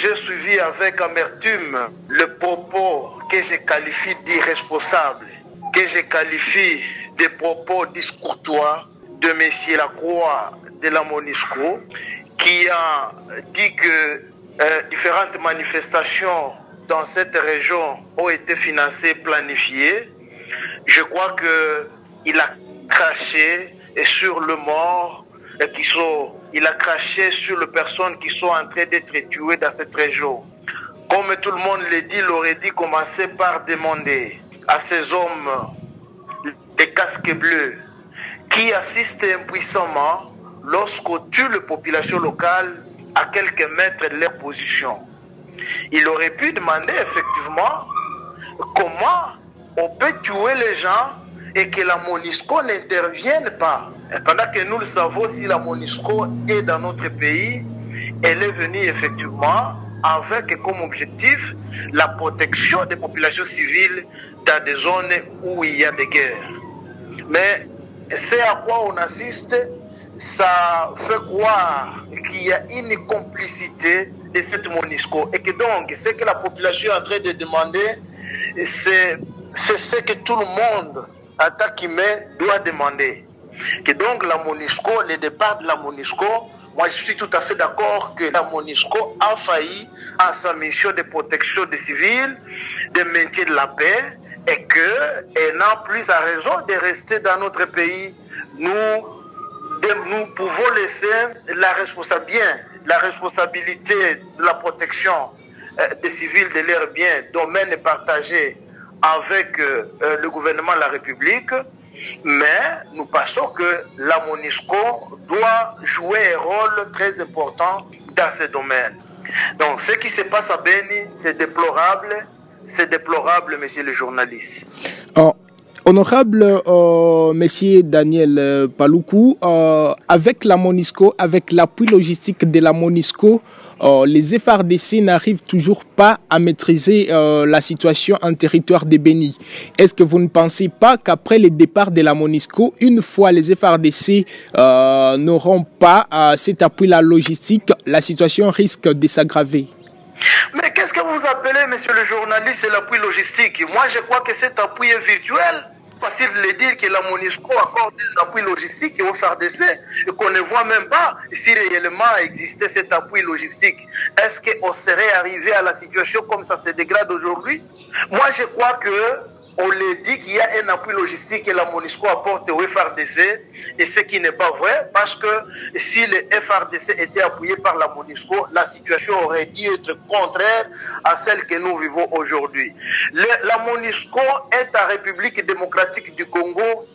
j'ai suivi avec amertume le propos que je qualifie d'irresponsable, que je qualifie de propos discourtois de M. Lacroix de la MONUSCO, qui a dit que différentes manifestations dans cette région ont été financées, planifiées. Je crois qu'il a craché sur le mort il a craché sur les personnes qui sont en train d'être tuées dans cette région. Comme tout le monde le dit, il aurait dû commencer par demander à ces hommes des casques bleus qui assistent impuissamment lorsqu'on tue la population locale à quelques mètres de leur position. Il aurait pu demander effectivement comment on peut tuer les gens et que la MONUSCO n'intervienne pas. Et pendant que nous le savons, si la MONUSCO est dans notre pays, elle est venue effectivement avec comme objectif la protection des populations civiles dans des zones où il y a des guerres. Mais c'est à quoi on assiste, ça fait croire qu'il y a une complicité de cette MONUSCO et que donc ce que la population est en train de demander, c'est ce que tout le monde en tant qu'humain doit demander. Que donc la MONUSCO, le départ de la MONUSCO, moi je suis tout à fait d'accord que la MONUSCO a failli à sa mission de protection des civils, de maintien de la paix, et qu'elle n'a plus à raison de rester dans notre pays. Nous pouvons laisser la responsabilité de la protection des civils, de leurs biens, domaine partagé avec le gouvernement de la République, mais nous pensons que la MONUSCO doit jouer un rôle très important dans ce domaine. Donc ce qui se passe à Beni, c'est déplorable, monsieur le journaliste. Honorable Monsieur Daniel Paluku, avec la MONUSCO, avec l'appui logistique de la MONUSCO, les FARDC n'arrivent toujours pas à maîtriser la situation en territoire de Beni. Est-ce que vous ne pensez pas qu'après le départ de la MONUSCO, une fois les FARDC n'auront pas cet appui-là logistique, la situation risque de s'aggraver? Mais qu'est-ce que vous appelez, monsieur le journaliste, l'appui logistique? Moi, je crois que cet appui est virtuel. Facile de le dire que la MONUSCO accorde des appuis logistiques aux FARDC et qu'on ne voit même pas si réellement existait cet appui logistique. Est-ce qu'on serait arrivé à la situation comme ça se dégrade aujourd'hui? Moi, je crois que on le dit qu'il y a un appui logistique que la MONUSCO apporte aux FARDC, et ce qui n'est pas vrai, parce que si les FARDC étaient appuyés par la MONUSCO, la situation aurait dû être contraire à celle que nous vivons aujourd'hui. La MONUSCO est en République démocratique du Congo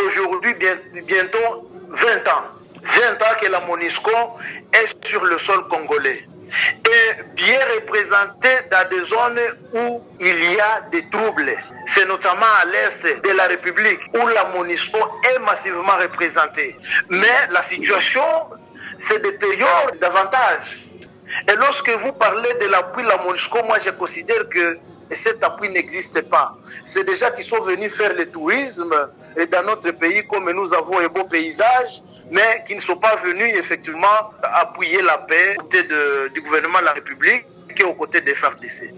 aujourd'hui bientôt 20 ans. 20 ans que la MONUSCO est sur le sol congolais. Et bien représenté dans des zones où il y a des troubles. C'est notamment à l'est de la République où la MONUSCO est massivement représentée. Mais la situation se détériore davantage. Et lorsque vous parlez de l'appui de la MONUSCO, moi je considère que cet appui n'existe pas. C'est déjà qu'ils sont venus faire le tourisme dans notre pays, comme nous avons un beau paysage, mais qui ne sont pas venus effectivement appuyer la paix aux côtés du gouvernement de la République et aux côtés des FARDC.